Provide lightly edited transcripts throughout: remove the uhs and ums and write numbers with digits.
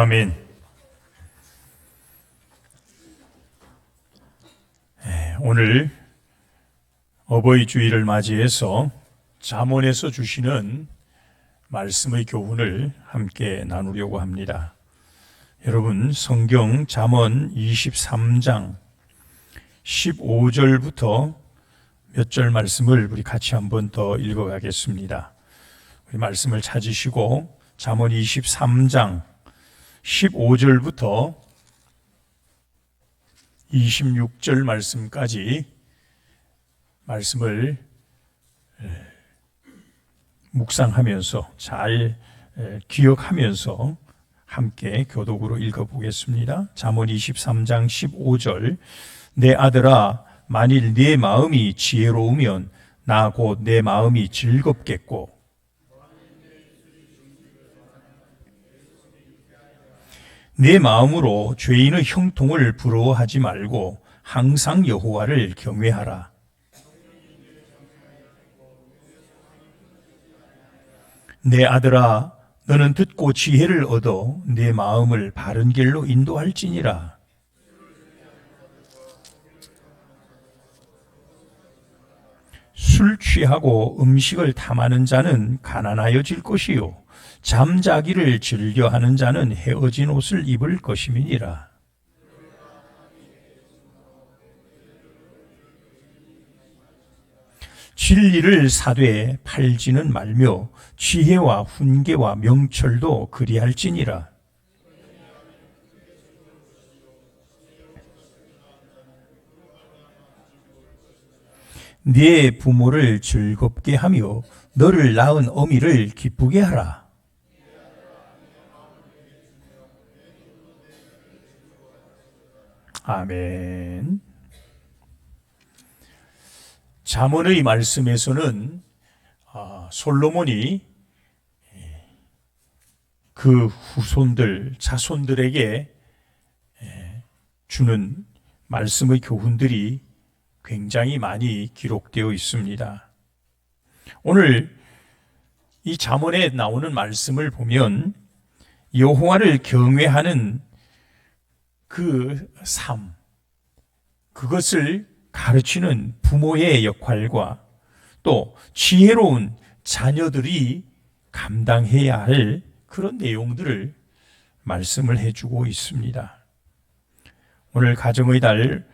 아멘. 오늘 어버이 주일을 맞이해서 잠언에서 주시는 말씀의 교훈을 함께 나누려고 합니다. 여러분, 성경 잠언 23장 15절부터 몇 절 말씀을 우리 같이 한번 더 읽어가겠습니다. 우리 말씀을 찾으시고 잠언 23장 15절부터 26절 말씀까지 말씀을 묵상하면서 잘 기억하면서 함께 교독으로 읽어보겠습니다. 잠언 23장 15절. 내 아들아, 만일 네 마음이 지혜로우면 나 곧 내 마음이 즐겁겠고, 내 마음으로 죄인의 형통을 부러워하지 말고 항상 여호와를 경외하라. 내 아들아, 너는 듣고 지혜를 얻어 내 마음을 바른 길로 인도할지니라. 술 취하고 음식을 탐하는 자는 가난하여질 것이요 잠자기를 즐겨하는 자는 헤어진 옷을 입을 것임이니라. 진리를 사되 팔지는 말며 지혜와 훈계와 명철도 그리할지니라. 네 부모를 즐겁게 하며 너를 낳은 어미를 기쁘게 하라. 아멘. 잠언의 말씀에서는 솔로몬이 그 후손들, 자손들에게 주는 말씀의 교훈들이 굉장히 많이 기록되어 있습니다. 오늘 이 잠언에 나오는 말씀을 보면 여호와를 경외하는 그 삶, 그것을 가르치는 부모의 역할과 또 지혜로운 자녀들이 감당해야 할 그런 내용들을 말씀을 해주고 있습니다. 오늘 가정의 달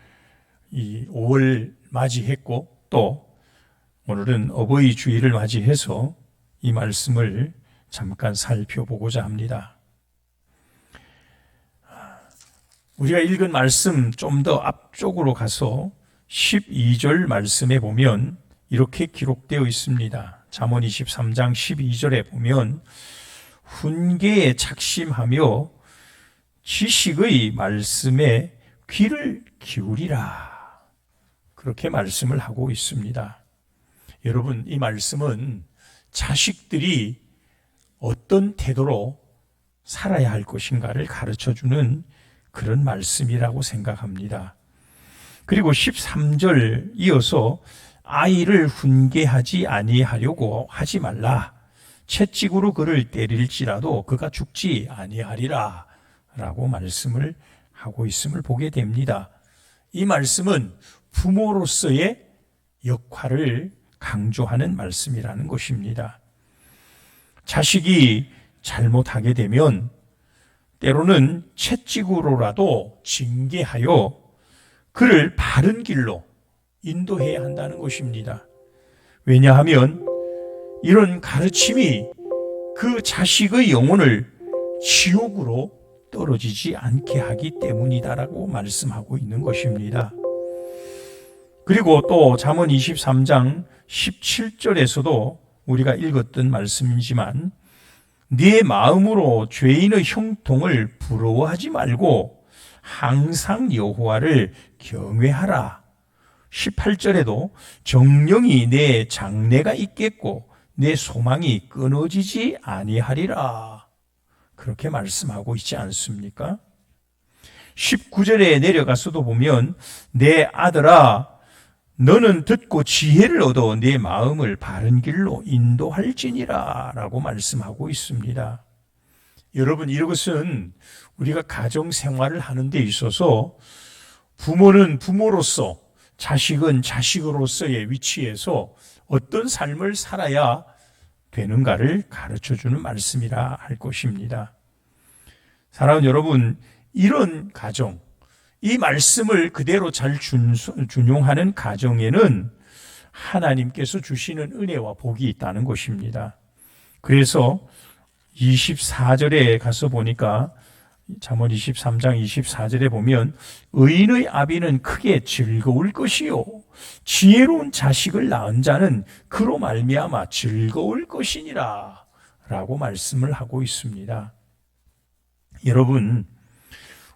이 5월 맞이했고 또 오늘은 어버이 주일을 맞이해서 이 말씀을 잠깐 살펴보고자 합니다. 우리가 읽은 말씀 좀 더 앞쪽으로 가서 12절 말씀에 보면 이렇게 기록되어 있습니다. 잠언 23장 12절에 보면 훈계에 착심하며 지식의 말씀에 귀를 기울이라. 그렇게 말씀을 하고 있습니다. 여러분, 이 말씀은 자식들이 어떤 태도로 살아야 할 것인가를 가르쳐주는 그런 말씀이라고 생각합니다. 그리고 13절 이어서 아이를 훈계하지 아니하려고 하지 말라. 채찍으로 그를 때릴지라도 그가 죽지 아니하리라 라고 말씀을 하고 있음을 보게 됩니다. 이 말씀은 부모로서의 역할을 강조하는 말씀이라는 것입니다. 자식이 잘못하게 되면 때로는 채찍으로라도 징계하여 그를 바른 길로 인도해야 한다는 것입니다. 왜냐하면 이런 가르침이 그 자식의 영혼을 지옥으로 떨어지지 않게 하기 때문이다라고 말씀하고 있는 것입니다. 그리고 또 잠언 23장 17절에서도 우리가 읽었던 말씀이지만 네 마음으로 죄인의 형통을 부러워하지 말고 항상 여호와를 경외하라. 18절에도 정령이 내 장래가 있겠고 내 소망이 끊어지지 아니하리라. 그렇게 말씀하고 있지 않습니까? 19절에 내려가서도 보면 내 아들아 너는 듣고 지혜를 얻어 내 마음을 바른 길로 인도할지니라 라고 말씀하고 있습니다. 여러분, 이것은 우리가 가정 생활을 하는 데 있어서 부모는 부모로서, 자식은 자식으로서의 위치에서 어떤 삶을 살아야 되는가를 가르쳐주는 말씀이라 할 것입니다. 사랑하는 여러분, 이런 가정, 이 말씀을 그대로 잘 준용하는 가정에는 하나님께서 주시는 은혜와 복이 있다는 것입니다. 그래서 24절에 가서 보니까 잠언 23장 24절에 보면 의인의 아비는 크게 즐거울 것이요 지혜로운 자식을 낳은 자는 그로 말미암아 즐거울 것이니라 라고 말씀을 하고 있습니다. 여러분,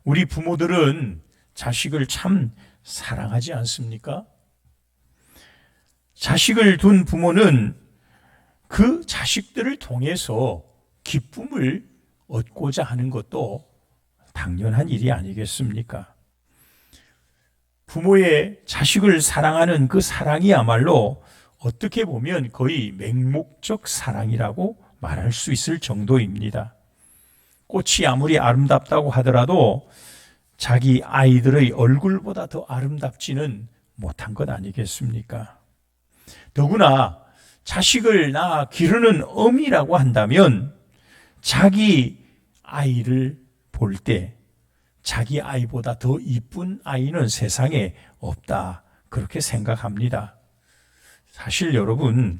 우리 부모들은 자식을 참 사랑하지 않습니까? 자식을 둔 부모는 그 자식들을 통해서 기쁨을 얻고자 하는 것도 당연한 일이 아니겠습니까? 부모의 자식을 사랑하는 그 사랑이야말로 어떻게 보면 거의 맹목적 사랑이라고 말할 수 있을 정도입니다. 꽃이 아무리 아름답다고 하더라도 자기 아이들의 얼굴보다 더 아름답지는 못한 것 아니겠습니까? 더구나 자식을 낳아 기르는 어미라고 한다면 자기 아이를 볼 때 자기 아이보다 더 이쁜 아이는 세상에 없다, 그렇게 생각합니다. 사실 여러분,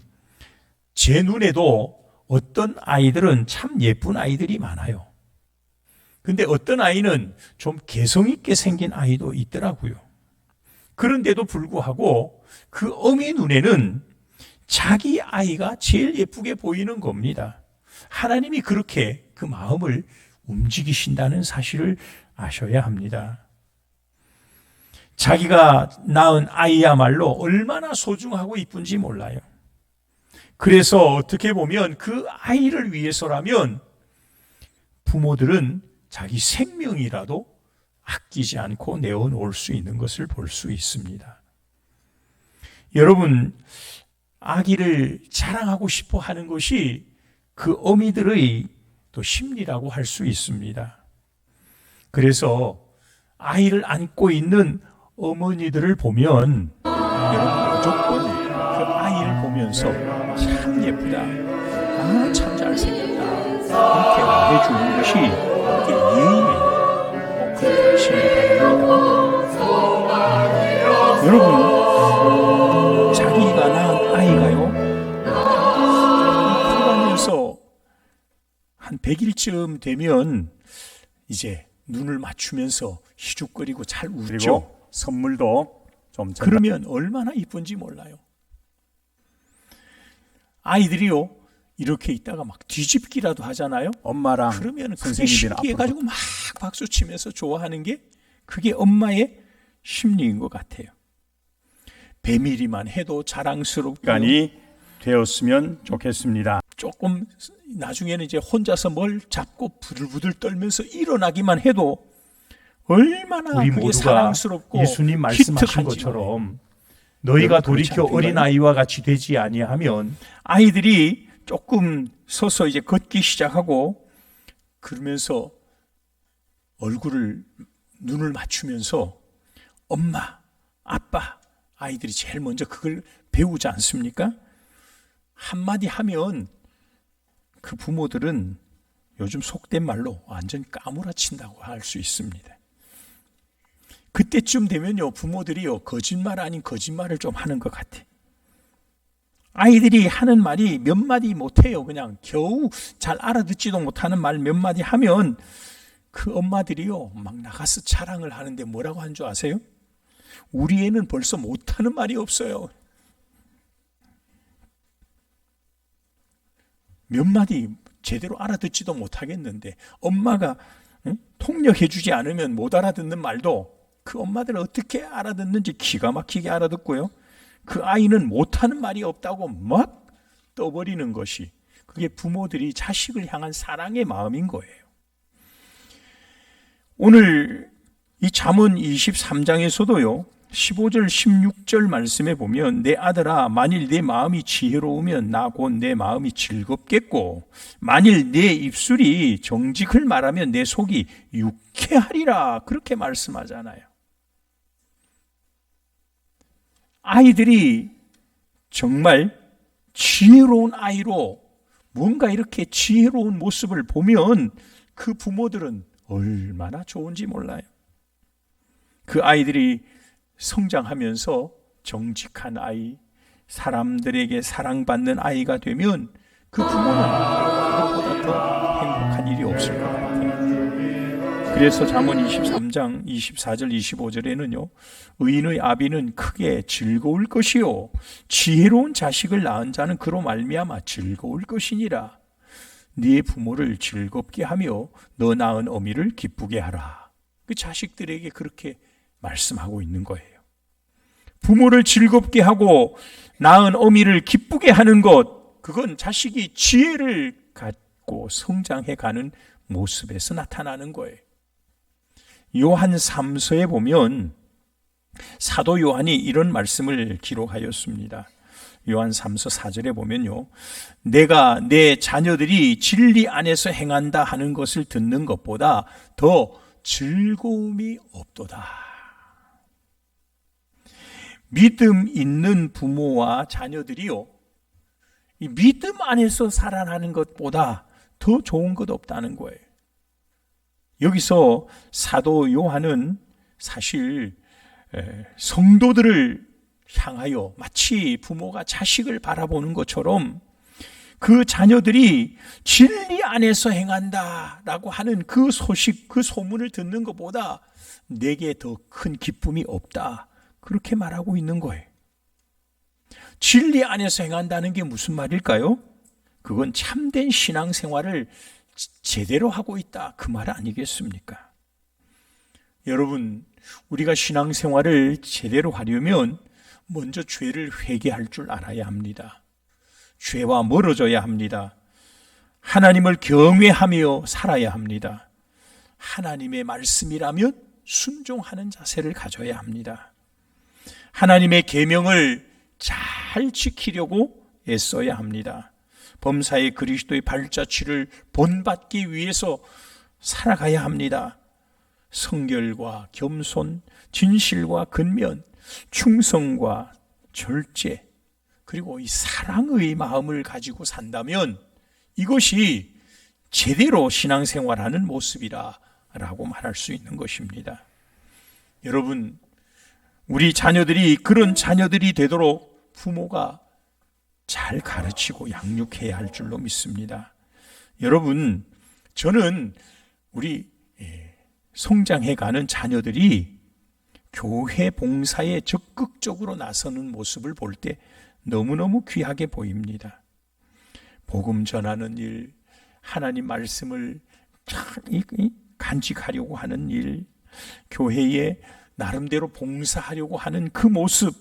제 눈에도 어떤 아이들은 참 예쁜 아이들이 많아요. 근데 어떤 아이는 좀 개성 있게 생긴 아이도 있더라고요. 그런데도 불구하고 그 어미 눈에는 자기 아이가 제일 예쁘게 보이는 겁니다. 하나님이 그렇게 그 마음을 움직이신다는 사실을 아셔야 합니다. 자기가 낳은 아이야말로 얼마나 소중하고 이쁜지 몰라요. 그래서 어떻게 보면 그 아이를 위해서라면 부모들은 자기 생명이라도 아끼지 않고 내어놓을 수 있는 것을 볼 수 있습니다. 여러분, 아기를 자랑하고 싶어 하는 것이 그 어미들의 또 심리라고 할 수 있습니다. 그래서 아이를 안고 있는 어머니들을 보면 여러분 무조건 그 아이를 보면서 참 예쁘다, 아, 참 잘생겼다, 이렇게 말해주는 것이 이게 예의예요. 그렇게 하시기 바랍니다. 여러분, 자기가 낳은 아이가요, 커가면서 한 100일쯤 되면 이제 눈을 맞추면서 희죽거리고 잘 웃죠. 선물도 좀 그러면 얼마나 이쁜지 몰라요. 아이들이요, 이렇게 있다가 막 뒤집기라도 하잖아요. 엄마랑 그러면 그게 선생님이랑 신기해가지고 막 박수 치면서 좋아하는 게 그게 엄마의 심리인 것 같아요. 배밀이만 해도 자랑스럽고 시간이 되었으면 좋겠습니다. 조금 나중에는 이제 혼자서 뭘 잡고 부들부들 떨면서 일어나기만 해도 얼마나 우리 그게 모두가 사랑스럽고 예수님 말씀하신 기특한지 것처럼 너희가 그렇지 돌이켜 않던가요? 어린아이와 같이 되지 아니하면 아이들이 조금 서서 이제 걷기 시작하고 그러면서 눈을 맞추면서 엄마, 아빠, 아이들이 제일 먼저 그걸 배우지 않습니까? 한마디 하면 그 부모들은 요즘 속된 말로 완전 까무라친다고 할 수 있습니다. 그때쯤 되면요, 부모들이요, 거짓말 아닌 거짓말을 좀 하는 것 같아. 아이들이 하는 말이 몇 마디 못해요. 그냥 겨우 잘 알아듣지도 못하는 말 몇 마디 하면 그 엄마들이요, 막 나가서 자랑을 하는데 뭐라고 한 줄 아세요? 우리 애는 벌써 못하는 말이 없어요. 몇 마디 제대로 알아듣지도 못하겠는데 엄마가 통역해주지 않으면 못 알아듣는 말도 그 엄마들은 어떻게 알아듣는지 기가 막히게 알아듣고요. 그 아이는 못하는 말이 없다고 막 떠버리는 것이 그게 부모들이 자식을 향한 사랑의 마음인 거예요. 오늘 이 잠언 23장에서도요. 15절 16절 말씀에 보면 내 아들아 만일 내 마음이 지혜로우면 나 곧 내 마음이 즐겁겠고 만일 내 입술이 정직을 말하면 내 속이 유쾌하리라 그렇게 말씀하잖아요. 아이들이 정말 지혜로운 아이로 뭔가 이렇게 지혜로운 모습을 보면 그 부모들은 얼마나 좋은지 몰라요. 그 아이들이 성장하면서 정직한 아이, 사람들에게 사랑받는 아이가 되면 그 부모는 그것보다 더 행복한 일이 없을 것 같아요. 그래서 잠언 23장 24절 25절에는요 의인의 아비는 크게 즐거울 것이요 지혜로운 자식을 낳은 자는 그로 말미암아 즐거울 것이니라. 네 부모를 즐겁게 하며 너 낳은 어미를 기쁘게 하라. 그 자식들에게 그렇게 말씀하고 있는 거예요. 부모를 즐겁게 하고 낳은 어미를 기쁘게 하는 것, 그건 자식이 지혜를 갖고 성장해가는 모습에서 나타나는 거예요. 요한 3서에 보면 사도 요한이 이런 말씀을 기록하였습니다. 요한 3서 4절에 보면요, 내가 내 자녀들이 진리 안에서 행한다 하는 것을 듣는 것보다 더 즐거움이 없도다. 믿음 있는 부모와 자녀들이요, 이 믿음 안에서 살아가는 것보다 더 좋은 것 없다는 거예요. 여기서 사도 요한은 사실 성도들을 향하여 마치 부모가 자식을 바라보는 것처럼 그 자녀들이 진리 안에서 행한다라고 하는 그 소식, 그 소문을 듣는 것보다 내게 더 큰 기쁨이 없다, 그렇게 말하고 있는 거예요. 진리 안에서 행한다는 게 무슨 말일까요? 그건 참된 신앙생활을 제대로 하고 있다, 그 말 아니겠습니까? 여러분, 우리가 신앙생활을 제대로 하려면 먼저 죄를 회개할 줄 알아야 합니다. 죄와 멀어져야 합니다. 하나님을 경외하며 살아야 합니다. 하나님의 말씀이라면 순종하는 자세를 가져야 합니다. 하나님의 계명을 잘 지키려고 애써야 합니다. 범사의 그리스도의 발자취를 본받기 위해서 살아가야 합니다. 성결과 겸손, 진실과 근면, 충성과 절제, 그리고 이 사랑의 마음을 가지고 산다면 이것이 제대로 신앙생활하는 모습이라고 말할 수 있는 것입니다. 여러분, 우리 자녀들이 그런 자녀들이 되도록 부모가 잘 가르치고 양육해야 할 줄로 믿습니다. 여러분, 저는 우리 성장해가는 자녀들이 교회 봉사에 적극적으로 나서는 모습을 볼 때 너무너무 귀하게 보입니다. 복음 전하는 일, 하나님 말씀을 간직하려고 하는 일, 교회에 나름대로 봉사하려고 하는 그 모습,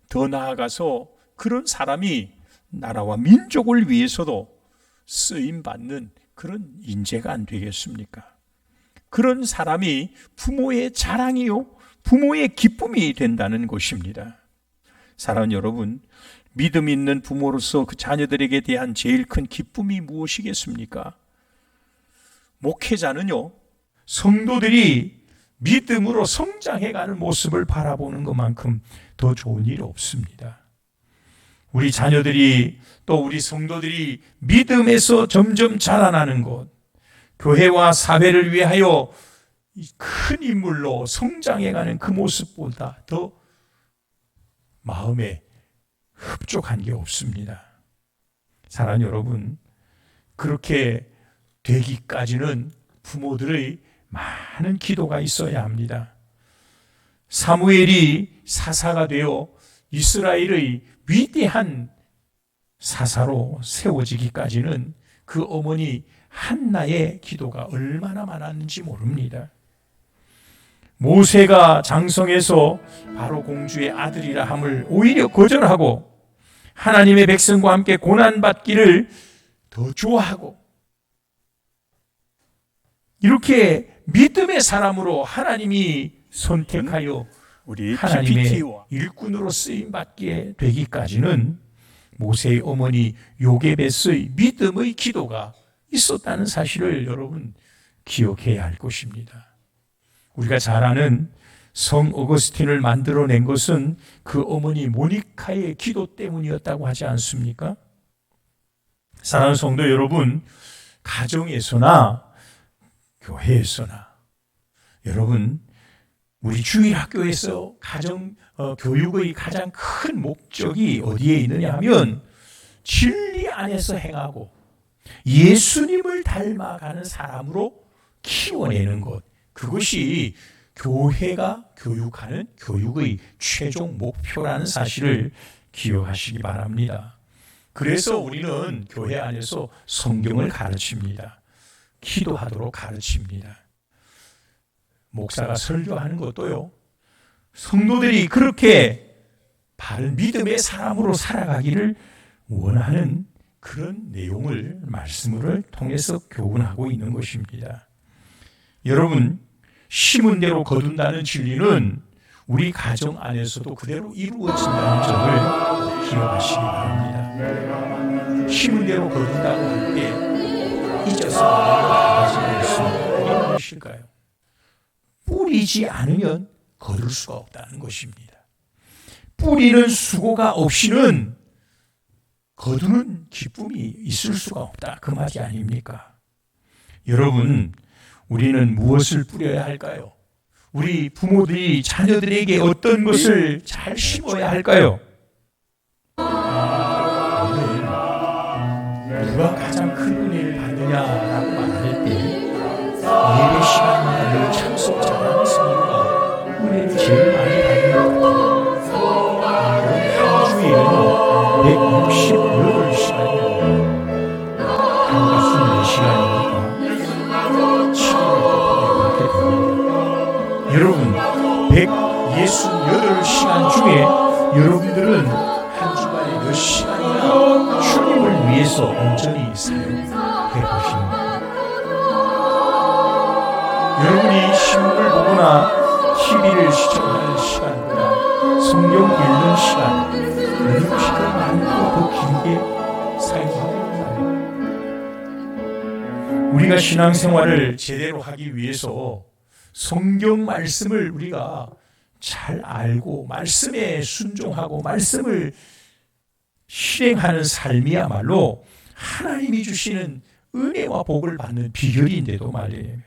더 나아가서 그런 사람이 나라와 민족을 위해서도 쓰임받는 그런 인재가 안 되겠습니까? 그런 사람이 부모의 자랑이요, 부모의 기쁨이 된다는 것입니다. 사랑하는 여러분, 믿음 있는 부모로서 그 자녀들에게 대한 제일 큰 기쁨이 무엇이겠습니까? 목회자는요, 성도들이 믿음으로 성장해가는 모습을 바라보는 것만큼 더 좋은 일이 없습니다. 우리 자녀들이, 또 우리 성도들이 믿음에서 점점 자라나는 것, 교회와 사회를 위하여 큰 인물로 성장해가는 그 모습보다 더 마음에 흡족한 게 없습니다. 사랑하는 여러분, 그렇게 되기까지는 부모들의 많은 기도가 있어야 합니다. 사무엘이 사사가 되어 이스라엘의 위대한 사사로 세워지기까지는 그 어머니 한나의 기도가 얼마나 많았는지 모릅니다. 모세가 장성해서 바로 공주의 아들이라 함을 오히려 거절하고 하나님의 백성과 함께 고난받기를 더 좋아하고, 이렇게 믿음의 사람으로 하나님이 선택하여 우리 하나님의 PPT와 일꾼으로 쓰임받게 되기까지는 모세의 어머니 요게벳의 믿음의 기도가 있었다는 사실을 여러분 기억해야 할 것입니다. 우리가 잘 아는 성 어거스틴을 만들어낸 것은 그 어머니 모니카의 기도 때문이었다고 하지 않습니까? 사랑하는 성도 여러분, 가정에서나 교회에서나 여러분, 우리 주일학교에서 가정 교육의 가장 큰 목적이 어디에 있느냐 하면 진리 안에서 행하고 예수님을 닮아가는 사람으로 키워내는 것, 그것이 교회가 교육하는 교육의 최종 목표라는 사실을 기억하시기 바랍니다. 그래서 우리는 교회 안에서 성경을 가르칩니다. 기도하도록 가르칩니다. 목사가 설교하는 것도요, 성도들이 그렇게 바른 믿음의 사람으로 살아가기를 원하는 그런 내용을 말씀을 통해서 교훈하고 있는 것입니다. 여러분, 심은 대로 거둔다는 진리는 우리 가정 안에서도 그대로 이루어진다는 점을 기억하시기 바랍니다. 심은 대로 거둔다고 할 때 잊어서 말하지 않습니다. 이게 무엇일까요? 뿌리지 않으면 거둘 수가 없다는 것입니다. 뿌리는 수고가 없이는 거두는 기쁨이 있을 수가 없다, 그 말이 아닙니까? 여러분, 우리는 무엇을 뿌려야 할까요? 우리 부모들이 자녀들에게 어떤 것을 잘 심어야 할까요? 오늘 누가 가장 큰 은혜를 받느냐라고 말할 때 예배 시간마다 늘 참석 잘하는 성도가 은혜를 제일 많이 받는 것 같아요. 한 주에는 168시간이고 하루가 24시간이니까 7일을 곱하게 그렇게 됩니다. 여러분, 168시간 중에 여러분들은 한 주간에 몇 시간이나 주님을 위해서 온전히 사용해 보십니다. 여러분이 신문을 보거나 TV를 시청하는 시간보다 성경 읽는 시간, 어느 시간 많고 더 길게 사용하고 있다. 우리가 신앙생활을 제대로 하기 위해서 성경 말씀을 우리가 잘 알고 말씀에 순종하고 말씀을 실행하는 삶이야말로 하나님이 주시는 은혜와 복을 받는 비결인데도 말이에요.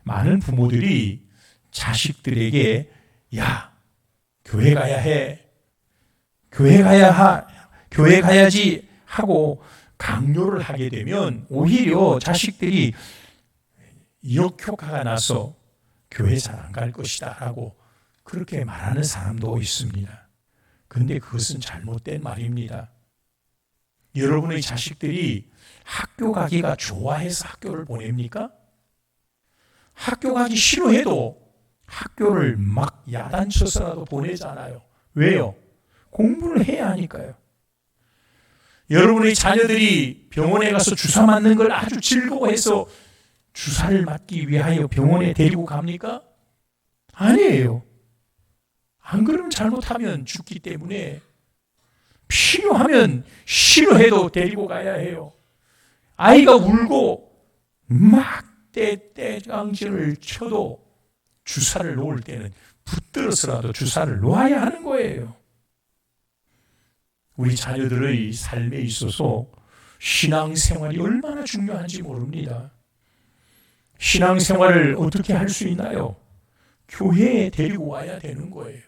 많은 부모들이 자식들에게 야, 교회 가야 해, 교회 가야지 하고 강요를 하게 되면 오히려 자식들이 역효과가 나서 교회 잘 안 갈 것이다 라고 그렇게 말하는 사람도 있습니다. 그런데 그것은 잘못된 말입니다. 여러분의 자식들이 학교 가기가 좋아해서 학교를 보냅니까? 학교 가기 싫어해도 학교를 막 야단쳐서라도 보내잖아요. 왜요? 공부를 해야 하니까요. 여러분의 자녀들이 병원에 가서 주사 맞는 걸 아주 즐거워해서 주사를 맞기 위하여 병원에 데리고 갑니까? 아니에요. 안 그러면 잘못하면 죽기 때문에 필요하면 싫어해도 데리고 가야 해요. 아이가 울고 막 떼깡질을 쳐도 주사를 놓을 때는 붙들어서라도 주사를 놓아야 하는 거예요. 우리 자녀들의 삶에 있어서 신앙생활이 얼마나 중요한지 모릅니다. 신앙생활을 어떻게 할 수 있나요? 교회에 데리고 와야 되는 거예요.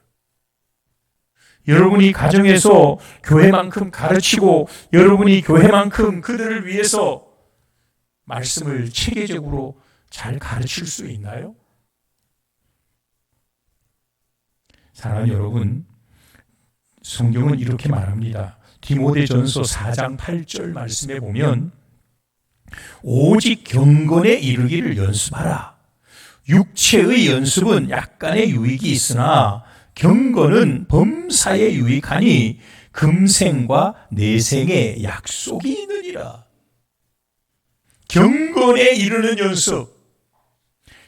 여러분이 가정에서 교회만큼 가르치고 여러분이 교회만큼 그들을 위해서 말씀을 체계적으로 잘 가르칠 수 있나요? 사랑하는 여러분, 성경은 이렇게 말합니다. 디모데전서 4장 8절 말씀에 보면 오직 경건에 이르기를 연습하라. 육체의 연습은 약간의 유익이 있으나 경건은 범사에 유익하니 금생과 내생에 약속이 있느니라. 경건에 이르는 연습,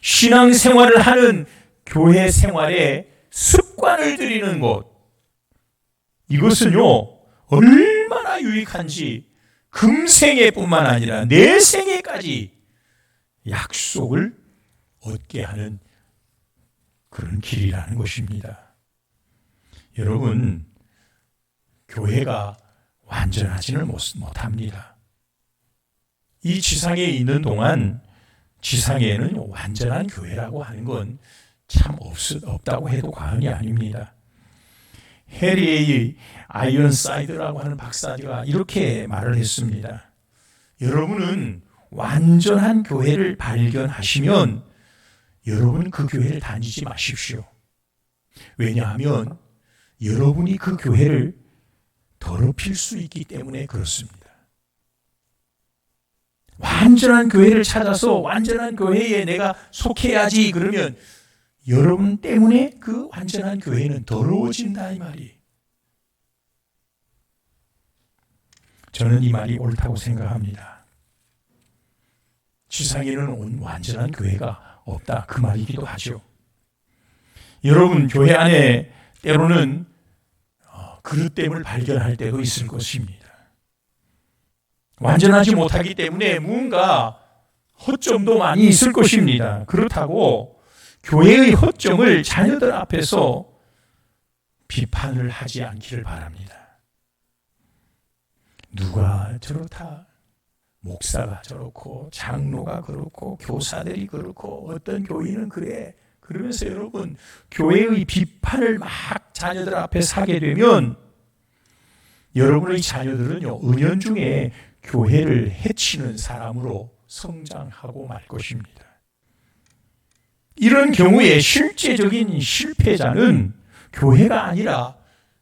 신앙생활을 하는 교회 생활에 습관을 들이는 것, 이것은요 얼마나 유익한지 금생애뿐만 아니라 내생애까지 약속을 얻게 하는 그런 길이라는 것입니다. 여러분, 교회가 완전하지는 못합니다. 이 지상에 있는 동안 지상에는 완전한 교회라고 하는 건 참 없다고 해도 과언이 아닙니다. 해리 아이언사이드라고 하는 박사가 이렇게 말을 했습니다. 여러분은 완전한 교회를 발견하시면 여러분 그 교회를 다니지 마십시오. 왜냐하면 여러분이 그 교회를 더럽힐 수 있기 때문에 그렇습니다. 완전한 교회를 찾아서 완전한 교회에 내가 속해야지 그러면 여러분 때문에 그 완전한 교회는 더러워진다 이 말이. 저는 이 말이 옳다고 생각합니다. 지상에는 완전한 교회가 없다 그 말이기도 하죠. 여러분 교회 안에 때로는 그릇됨을 발견할 때도 있을 것입니다. 완전하지 못하기 때문에 뭔가 허점도 많이 있을 것입니다. 그렇다고 교회의 허점을 자녀들 앞에서 비판을 하지 않기를 바랍니다. 누가 저렇다, 목사가 저렇고 장로가 그렇고 교사들이 그렇고 어떤 교인은 그래, 그러면서 여러분 교회의 비판을 막 자녀들 앞에 사게 되면 여러분의 자녀들은요 은연중에 교회를 해치는 사람으로 성장하고 말 것입니다. 이런 경우에 실제적인 실패자는 교회가 아니라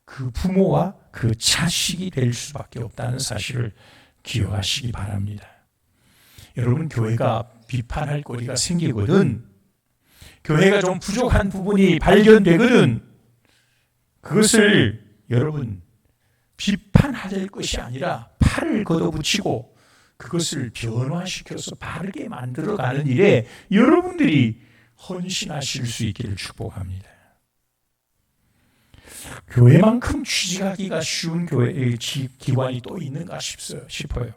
그 부모와 그 자식이 될 수밖에 없다는 사실을 기억하시기 바랍니다. 여러분 교회가 비판할 거리가 생기거든, 교회가 좀 부족한 부분이 발견되거든, 그것을 여러분 비판할 것이 아니라 팔을 걷어붙이고 그것을 변화시켜서 바르게 만들어가는 일에 여러분들이 헌신하실 수 있기를 축복합니다. 교회만큼 취직하기가 쉬운 기관이 또 있는가 싶어요.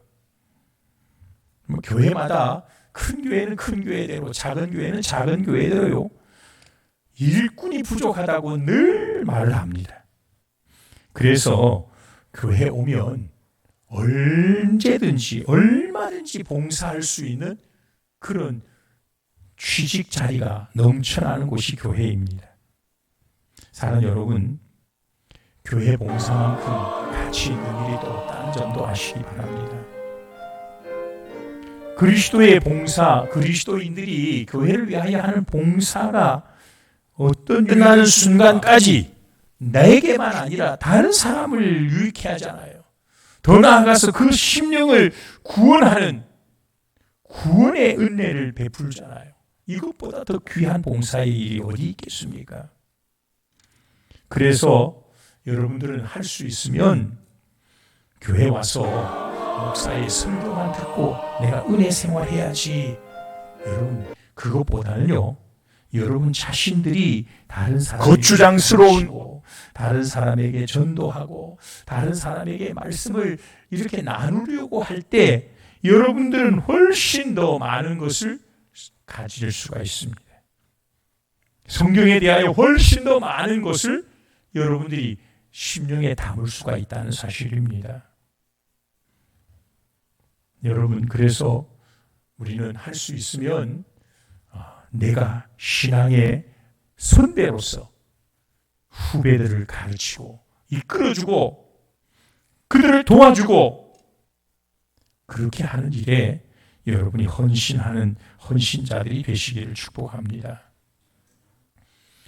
교회마다 큰 교회는 큰 교회대로, 작은 교회는 작은 교회대로요, 일꾼이 부족하다고 늘 말을 합니다. 그래서 교회 오면 언제든지 얼마든지 봉사할 수 있는 그런 취직 자리가 넘쳐나는 곳이 교회입니다. 사랑하는 여러분, 교회 봉사만큼 가치 있는 일이 또 없다는 점도 아시기 바랍니다. 그리스도의 봉사, 그리스도인들이 교회를 위하여 하는 봉사가 어떤 끝나는 순간까지 나에게만 아니라 다른 사람을 유익해 하잖아요. 더 나아가서 그 심령을 구원하는 구원의 은혜를 베풀잖아요. 이것보다 더 귀한 봉사의 일이 어디 있겠습니까? 그래서 여러분들은 할 수 있으면 교회 와서 목사의 설교만 듣고 내가 은혜 생활해야지, 여러분 그것보다는요 여러분 자신들이 다른 사람에게 거추장스러운, 다른 사람에게 전도하고 다른 사람에게 말씀을 이렇게 나누려고 할 때 여러분들은 훨씬 더 많은 것을 가질 수가 있습니다. 성경에 대하여 훨씬 더 많은 것을 여러분들이 심령에 담을 수가 있다는 사실입니다. 여러분, 그래서 우리는 할 수 있으면 내가 신앙의 선배로서 후배들을 가르치고 이끌어주고 그들을 도와주고 그렇게 하는 일에 여러분이 헌신하는 헌신자들이 되시기를 축복합니다.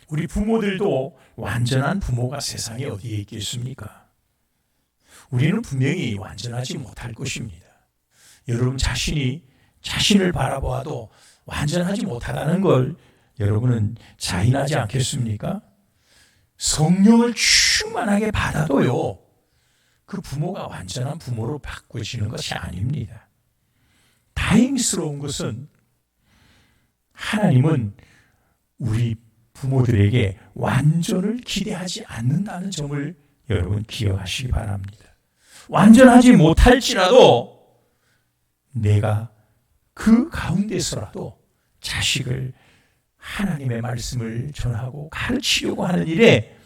우리 부모들도 완전한 부모가 세상에 어디에 있겠습니까? 우리는 분명히 완전하지 못할 것입니다. 여러분 자신이 자신을 바라보아도 완전하지 못하다는 걸 여러분은 자인하지 않겠습니까? 성령을 충만하게 받아도요, 그 부모가 완전한 부모로 바꿔지는 것이 아닙니다. 다행스러운 것은 하나님은 우리 부모들에게 완전을 기대하지 않는다는 점을 여러분 기억하시기 바랍니다. 완전하지 못할지라도 내가 그 가운데서라도 자식을 하나님의 말씀을 전하고 가르치려고 하는 일에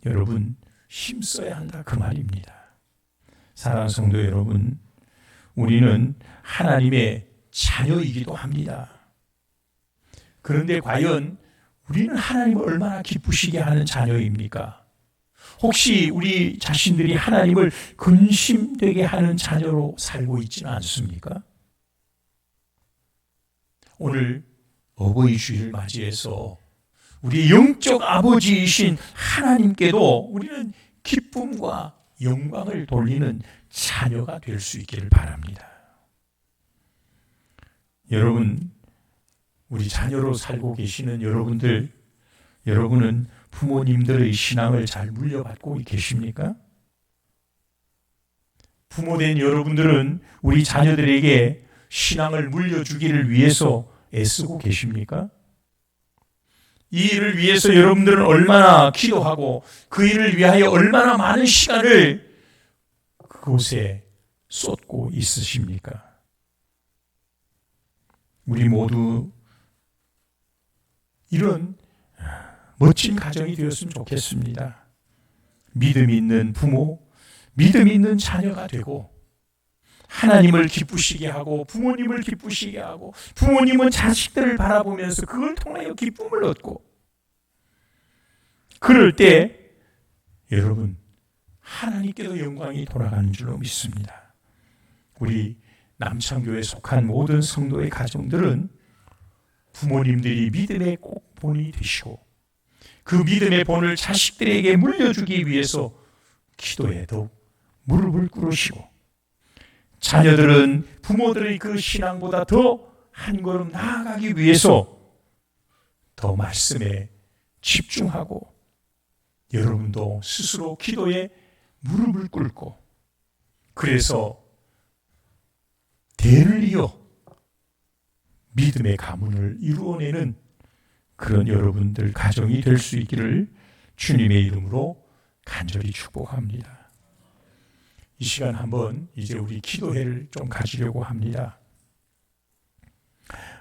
여러분 힘써야 한다 그 말입니다. 사랑하는 성도 여러분, 우리는 하나님의 자녀이기도 합니다. 그런데 과연 우리는 하나님을 얼마나 기쁘시게 하는 자녀입니까? 혹시 우리 자신들이 하나님을 근심되게 하는 자녀로 살고 있지는 않습니까? 오늘 어버이 주일을 맞이해서 우리 영적 아버지이신 하나님께도 우리는 기쁨과 영광을 돌리는 자녀가 될 수 있기를 바랍니다. 여러분, 우리 자녀로 살고 계시는 여러분은 부모님들의 신앙을 잘 물려받고 계십니까? 부모된 여러분들은 우리 자녀들에게 신앙을 물려주기를 위해서 애쓰고 계십니까? 이 일을 위해서 여러분들은 얼마나 기도하고 그 일을 위하여 얼마나 많은 시간을 그곳에 쏟고 있으십니까? 우리 모두 이런 멋진 가정이 되었으면 좋겠습니다. 믿음 있는 부모, 믿음 있는 자녀가 되고 하나님을 기쁘시게 하고 부모님을 기쁘시게 하고 부모님은 자식들을 바라보면서 그걸 통하여 기쁨을 얻고 그럴 때 여러분 하나님께도 영광이 돌아가는 줄로 믿습니다. 우리 남창교회에 속한 모든 성도의 가정들은 부모님들이 믿음의 꼭 본이 되시고 그 믿음의 본을 자식들에게 물려주기 위해서 기도에 더욱 무릎을 꿇으시고 자녀들은 부모들의 그 신앙보다 더 한 걸음 나아가기 위해서 더 말씀에 집중하고 여러분도 스스로 기도에 무릎을 꿇고 그래서 대를 이어 믿음의 가문을 이루어내는 그런 여러분들 가정이 될 수 있기를 주님의 이름으로 간절히 축복합니다. 이 시간 한번 이제 우리 기도회를 좀 가지려고 합니다.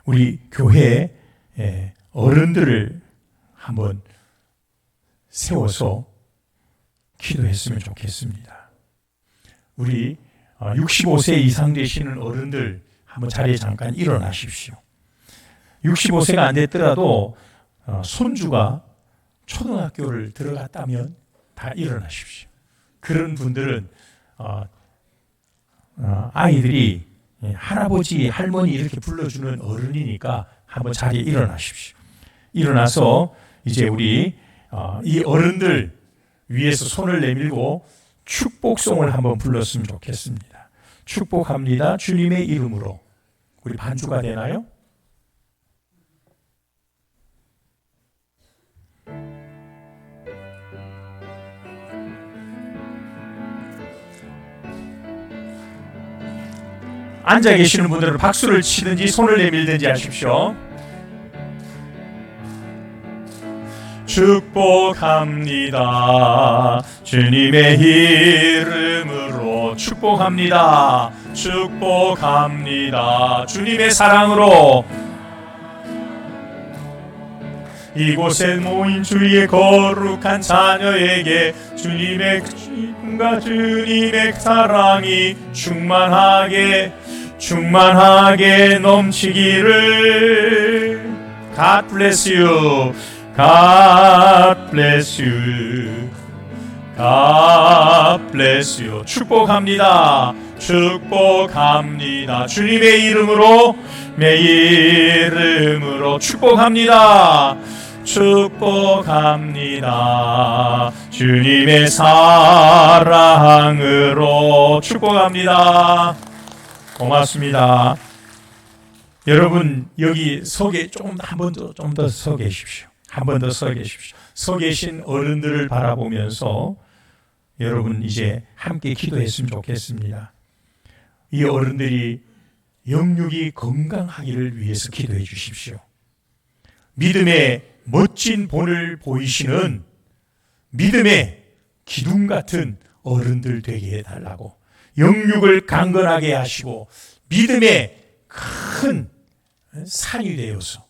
우리 교회에 어른들을 한번 세워서 기도했으면 좋겠습니다. 우리 65세 이상 되시는 어른들 한번 자리에 잠깐 일어나십시오. 65세가 안 됐더라도 손주가 초등학교를 들어갔다면 다 일어나십시오. 그런 분들은 아이들이 할아버지, 할머니 이렇게 불러주는 어른이니까 한번 자리에 일어나십시오. 일어나서 이제 우리 이 어른들 위에서 손을 내밀고 축복송을 한번 불렀으면 좋겠습니다. 축복합니다. 주님의 이름으로. 우리 반주가 되나요? 앉아 계시는 분들은 박수를 치든지 손을 내밀든지 하십시오. 축복합니다. 주님의 이름으로 축복합니다. 축복합니다. 주님의 사랑으로 이곳에 모인 주의 거룩한 자녀에게 주님의 기쁨과 주님의 사랑이 충만하게 넘치기를. God bless you. God bless you. God bless you. 축복합니다. 축복합니다. 주님의 이름으로 축복합니다. 축복합니다. 주님의 사랑으로 축복합니다. 고맙습니다. 여러분 여기 속에 좀 더 서 계십시오. 한 번 더 서 계십시오. 서 계신 어른들을 바라보면서 여러분 이제 함께 기도했으면 좋겠습니다. 이 어른들이 영육이 건강하기를 위해서 기도해 주십시오. 믿음의 멋진 본을 보이시는 믿음의 기둥 같은 어른들 되게 해달라고, 영육을 강건하게 하시고 믿음의 큰 산이 되어서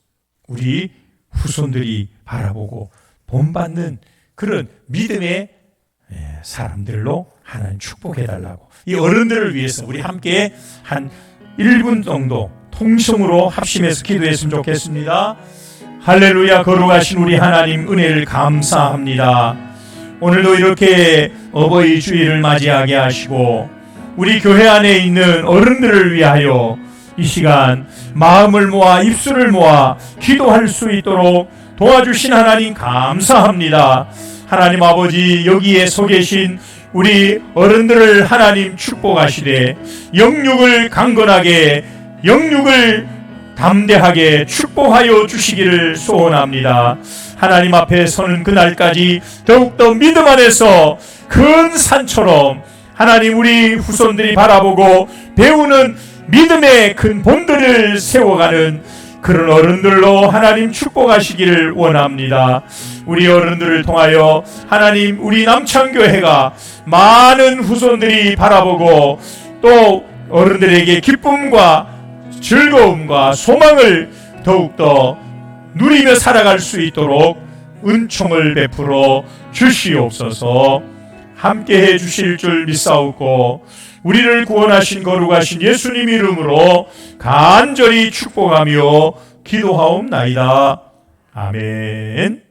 우리 후손들이 바라보고 본받는 그런 믿음의 사람들로 하나님 축복해달라고, 이 어른들을 위해서 우리 함께 한 1분 정도 통성으로 합심해서 기도했으면 좋겠습니다. 할렐루야. 거룩하신 우리 하나님, 은혜를 감사합니다. 오늘도 이렇게 어버이 주일을 맞이하게 하시고 우리 교회 안에 있는 어른들을 위하여 이 시간 마음을 모아 입술을 모아 기도할 수 있도록 도와주신 하나님 감사합니다. 하나님 아버지, 여기에 서 계신 우리 어른들을 하나님 축복하시되 영육을 강건하게, 영육을 담대하게 축복하여 주시기를 소원합니다. 하나님 앞에 서는 그날까지 더욱더 믿음 안에서 큰 산처럼 하나님 우리 후손들이 바라보고 배우는 믿음의 큰 본들을 세워가는 그런 어른들로 하나님 축복하시기를 원합니다. 우리 어른들을 통하여 하나님 우리 남창교회가 많은 후손들이 바라보고 또 어른들에게 기쁨과 즐거움과 소망을 더욱더 누리며 살아갈 수 있도록 은총을 베풀어 주시옵소서. 함께해 주실 줄 믿사옵고 우리를 구원하신 거룩하신 예수님 이름으로 간절히 축복하며 기도하옵나이다. 아멘.